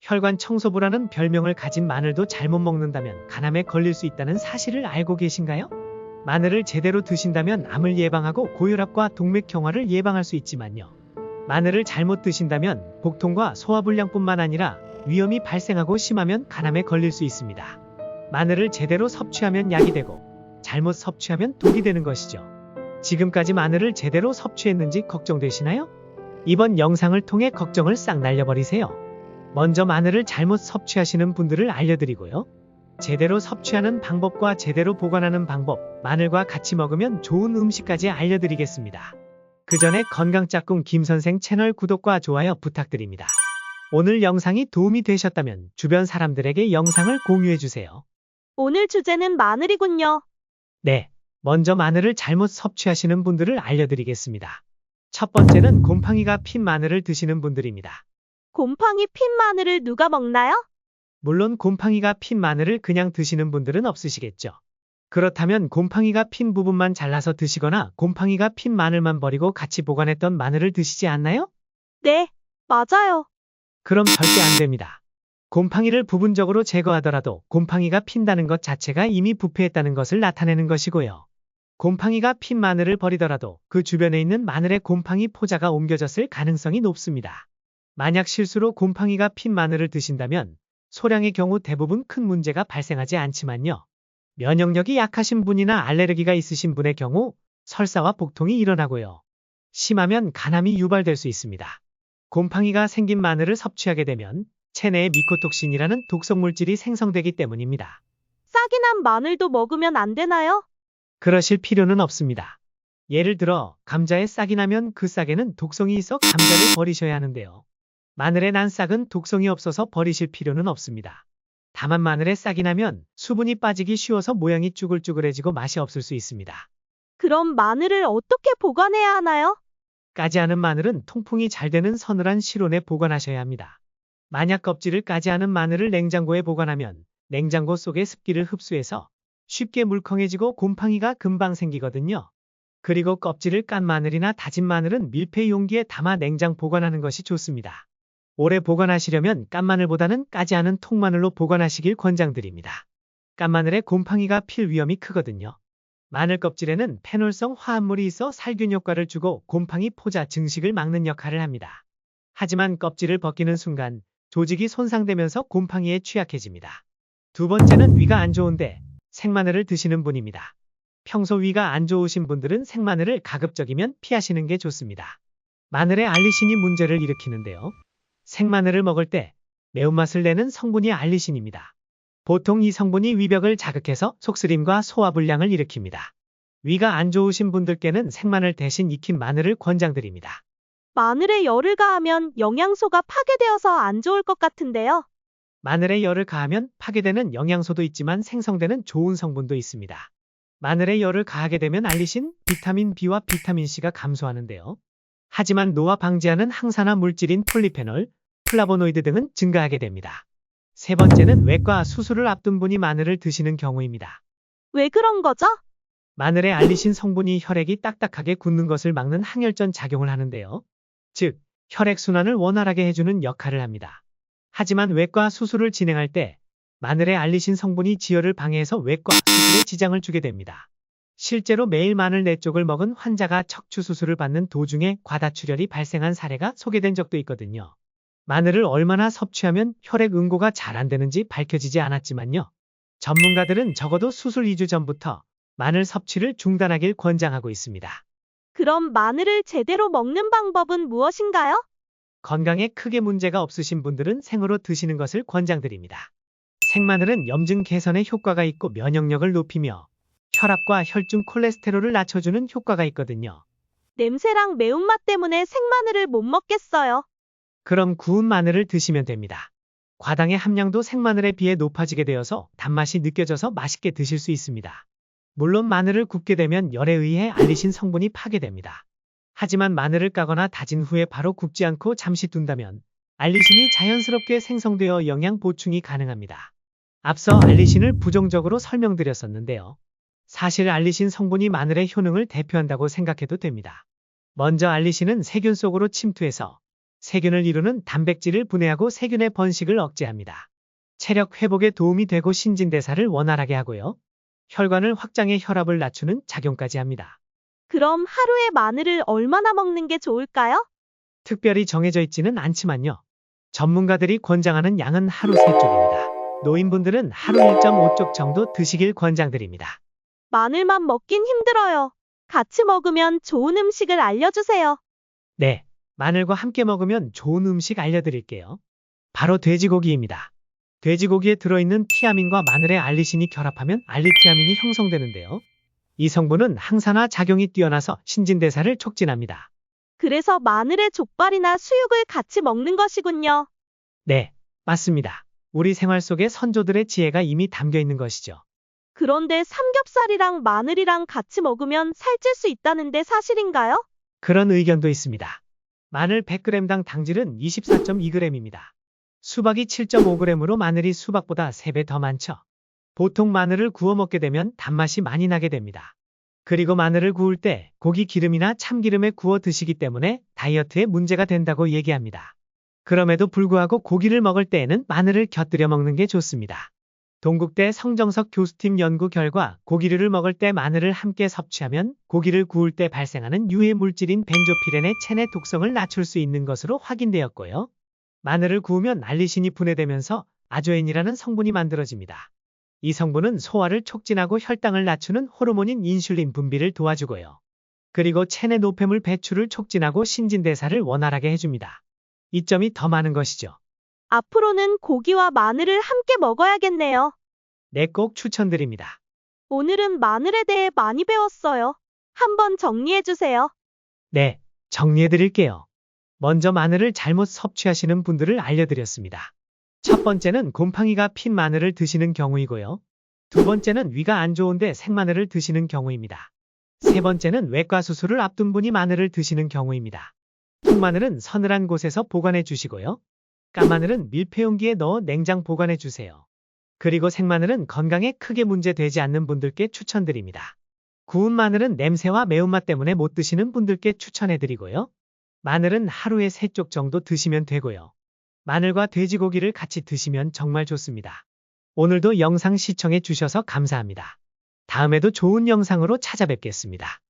혈관 청소부라는 별명을 가진 마늘도 잘못 먹는다면 간암에 걸릴 수 있다는 사실을 알고 계신가요? 마늘을 제대로 드신다면 암을 예방하고 고혈압과 동맥경화를 예방할 수 있지만요. 마늘을 잘못 드신다면 복통과 소화불량뿐만 아니라 위험이 발생하고 심하면 간암에 걸릴 수 있습니다. 마늘을 제대로 섭취하면 약이 되고 잘못 섭취하면 독이 되는 것이죠. 지금까지 마늘을 제대로 섭취했는지 걱정되시나요? 이번 영상을 통해 걱정을 싹 날려버리세요. 먼저 마늘을 잘못 섭취하시는 분들을 알려드리고요. 제대로 섭취하는 방법과 제대로 보관하는 방법, 마늘과 같이 먹으면 좋은 음식까지 알려드리겠습니다. 그 전에 건강짝꿍 김선생 채널 구독과 좋아요 부탁드립니다. 오늘 영상이 도움이 되셨다면 주변 사람들에게 영상을 공유해주세요. 오늘 주제는 마늘이군요. 네, 먼저 마늘을 잘못 섭취하시는 분들을 알려드리겠습니다. 첫 번째는 곰팡이가 핀 마늘을 드시는 분들입니다. 곰팡이 핀 마늘을 누가 먹나요? 물론 곰팡이가 핀 마늘을 그냥 드시는 분들은 없으시겠죠. 그렇다면 곰팡이가 핀 부분만 잘라서 드시거나 곰팡이가 핀 마늘만 버리고 같이 보관했던 마늘을 드시지 않나요? 네, 맞아요. 그럼 절대 안 됩니다. 곰팡이를 부분적으로 제거하더라도 곰팡이가 핀다는 것 자체가 이미 부패했다는 것을 나타내는 것이고요. 곰팡이가 핀 마늘을 버리더라도 그 주변에 있는 마늘의 곰팡이 포자가 옮겨졌을 가능성이 높습니다. 만약 실수로 곰팡이가 핀 마늘을 드신다면 소량의 경우 대부분 큰 문제가 발생하지 않지만요. 면역력이 약하신 분이나 알레르기가 있으신 분의 경우 설사와 복통이 일어나고요. 심하면 간암이 유발될 수 있습니다. 곰팡이가 생긴 마늘을 섭취하게 되면 체내에 미코톡신이라는 독성 물질이 생성되기 때문입니다. 싹이 난 마늘도 먹으면 안 되나요? 그러실 필요는 없습니다. 예를 들어 감자에 싹이 나면 그 싹에는 독성이 있어 감자를 버리셔야 하는데요. 마늘에 난 싹은 독성이 없어서 버리실 필요는 없습니다. 다만 마늘에 싹이 나면 수분이 빠지기 쉬워서 모양이 쭈글쭈글해지고 맛이 없을 수 있습니다. 그럼 마늘을 어떻게 보관해야 하나요? 까지 않은 마늘은 통풍이 잘 되는 서늘한 실온에 보관하셔야 합니다. 만약 껍질을 까지 않은 마늘을 냉장고에 보관하면 냉장고 속의 습기를 흡수해서 쉽게 물컹해지고 곰팡이가 금방 생기거든요. 그리고 껍질을 깐 마늘이나 다진 마늘은 밀폐 용기에 담아 냉장 보관하는 것이 좋습니다. 오래 보관하시려면 깐 마늘보다는 까지 않은 통마늘로 보관하시길 권장드립니다. 깐 마늘에 곰팡이가 필 위험이 크거든요. 마늘 껍질에는 페놀성 화합물이 있어 살균 효과를 주고 곰팡이 포자 증식을 막는 역할을 합니다. 하지만 껍질을 벗기는 순간 조직이 손상되면서 곰팡이에 취약해집니다. 두 번째는 위가 안 좋은데 생마늘을 드시는 분입니다. 평소 위가 안 좋으신 분들은 생마늘을 가급적이면 피하시는 게 좋습니다. 마늘에 알리신이 문제를 일으키는데요. 생마늘을 먹을 때 매운맛을 내는 성분이 알리신입니다. 보통 이 성분이 위벽을 자극해서 속쓰림과 소화불량을 일으킵니다. 위가 안 좋으신 분들께는 생마늘 대신 익힌 마늘을 권장드립니다. 마늘에 열을 가하면 영양소가 파괴되어서 안 좋을 것 같은데요. 마늘에 열을 가하면 파괴되는 영양소도 있지만 생성되는 좋은 성분도 있습니다. 마늘에 열을 가하게 되면 알리신, 비타민 B와 비타민 C가 감소하는데요. 하지만 노화 방지하는 항산화 물질인 폴리페놀, 플라보노이드 등은 증가하게 됩니다. 세 번째는 외과 수술을 앞둔 분이 마늘을 드시는 경우입니다. 왜 그런 거죠? 마늘에 알리신 성분이 혈액이 딱딱하게 굳는 것을 막는 항혈전 작용을 하는데요. 즉, 혈액순환을 원활하게 해주는 역할을 합니다. 하지만 외과 수술을 진행할 때 마늘에 알리신 성분이 지혈을 방해해서 외과 수술에 지장을 주게 됩니다. 실제로 매일 마늘 4쪽을 먹은 환자가 척추 수술을 받는 도중에 과다출혈이 발생한 사례가 소개된 적도 있거든요. 마늘을 얼마나 섭취하면 혈액 응고가 잘 안 되는지 밝혀지지 않았지만요. 전문가들은 적어도 수술 2주 전부터 마늘 섭취를 중단하길 권장하고 있습니다. 그럼 마늘을 제대로 먹는 방법은 무엇인가요? 건강에 크게 문제가 없으신 분들은 생으로 드시는 것을 권장드립니다. 생마늘은 염증 개선에 효과가 있고 면역력을 높이며 혈압과 혈중 콜레스테롤을 낮춰주는 효과가 있거든요. 냄새랑 매운맛 때문에 생마늘을 못 먹겠어요. 그럼 구운 마늘을 드시면 됩니다. 과당의 함량도 생마늘에 비해 높아지게 되어서 단맛이 느껴져서 맛있게 드실 수 있습니다. 물론 마늘을 굽게 되면 열에 의해 알리신 성분이 파괴됩니다. 하지만 마늘을 까거나 다진 후에 바로 굽지 않고 잠시 둔다면 알리신이 자연스럽게 생성되어 영양 보충이 가능합니다. 앞서 알리신을 부정적으로 설명드렸었는데요. 사실 알리신 성분이 마늘의 효능을 대표한다고 생각해도 됩니다. 먼저 알리신은 세균 속으로 침투해서 세균을 이루는 단백질을 분해하고 세균의 번식을 억제합니다. 체력 회복에 도움이 되고 신진대사를 원활하게 하고요. 혈관을 확장해 혈압을 낮추는 작용까지 합니다. 그럼 하루에 마늘을 얼마나 먹는 게 좋을까요? 특별히 정해져 있지는 않지만요. 전문가들이 권장하는 양은 하루 3쪽입니다. 노인분들은 하루 1.5쪽 정도 드시길 권장드립니다. 마늘만 먹긴 힘들어요. 같이 먹으면 좋은 음식을 알려주세요. 네, 마늘과 함께 먹으면 좋은 음식 알려드릴게요. 바로 돼지고기입니다. 돼지고기에 들어있는 티아민과 마늘의 알리신이 결합하면 알리티아민이 형성되는데요. 이 성분은 항산화 작용이 뛰어나서 신진대사를 촉진합니다. 그래서 마늘에 족발이나 수육을 같이 먹는 것이군요. 네, 맞습니다. 우리 생활 속에 선조들의 지혜가 이미 담겨 있는 것이죠. 그런데 삼겹살이랑 마늘이랑 같이 먹으면 살찔 수 있다는데 사실인가요? 그런 의견도 있습니다. 마늘 100g당 당질은 24.2g입니다. 수박이 7.5g으로 마늘이 수박보다 3배 더 많죠. 보통 마늘을 구워 먹게 되면 단맛이 많이 나게 됩니다. 그리고 마늘을 구울 때 고기 기름이나 참기름에 구워 드시기 때문에 다이어트에 문제가 된다고 얘기합니다. 그럼에도 불구하고 고기를 먹을 때에는 마늘을 곁들여 먹는 게 좋습니다. 동국대 성정석 교수팀 연구 결과 고기류를 먹을 때 마늘을 함께 섭취하면 고기를 구울 때 발생하는 유해 물질인 벤조피렌의 체내 독성을 낮출 수 있는 것으로 확인되었고요. 마늘을 구우면 알리신이 분해되면서 아조엔이라는 성분이 만들어집니다. 이 성분은 소화를 촉진하고 혈당을 낮추는 호르몬인 인슐린 분비를 도와주고요. 그리고 체내 노폐물 배출을 촉진하고 신진대사를 원활하게 해줍니다. 이점이 더 많은 것이죠. 앞으로는 고기와 마늘을 함께 먹어야겠네요. 네, 꼭 추천드립니다. 오늘은 마늘에 대해 많이 배웠어요. 한번 정리해주세요. 네, 정리해드릴게요. 먼저 마늘을 잘못 섭취하시는 분들을 알려드렸습니다. 첫 번째는 곰팡이가 핀 마늘을 드시는 경우이고요. 두 번째는 위가 안 좋은데 생마늘을 드시는 경우입니다. 세 번째는 외과 수술을 앞둔 분이 마늘을 드시는 경우입니다. 통마늘은 서늘한 곳에서 보관해 주시고요. 까마늘은 밀폐용기에 넣어 냉장 보관해 주세요. 그리고 생마늘은 건강에 크게 문제되지 않는 분들께 추천드립니다. 구운 마늘은 냄새와 매운맛 때문에 못 드시는 분들께 추천해드리고요. 마늘은 하루에 3쪽 정도 드시면 되고요. 마늘과 돼지고기를 같이 드시면 정말 좋습니다. 오늘도 영상 시청해 주셔서 감사합니다. 다음에도 좋은 영상으로 찾아뵙겠습니다.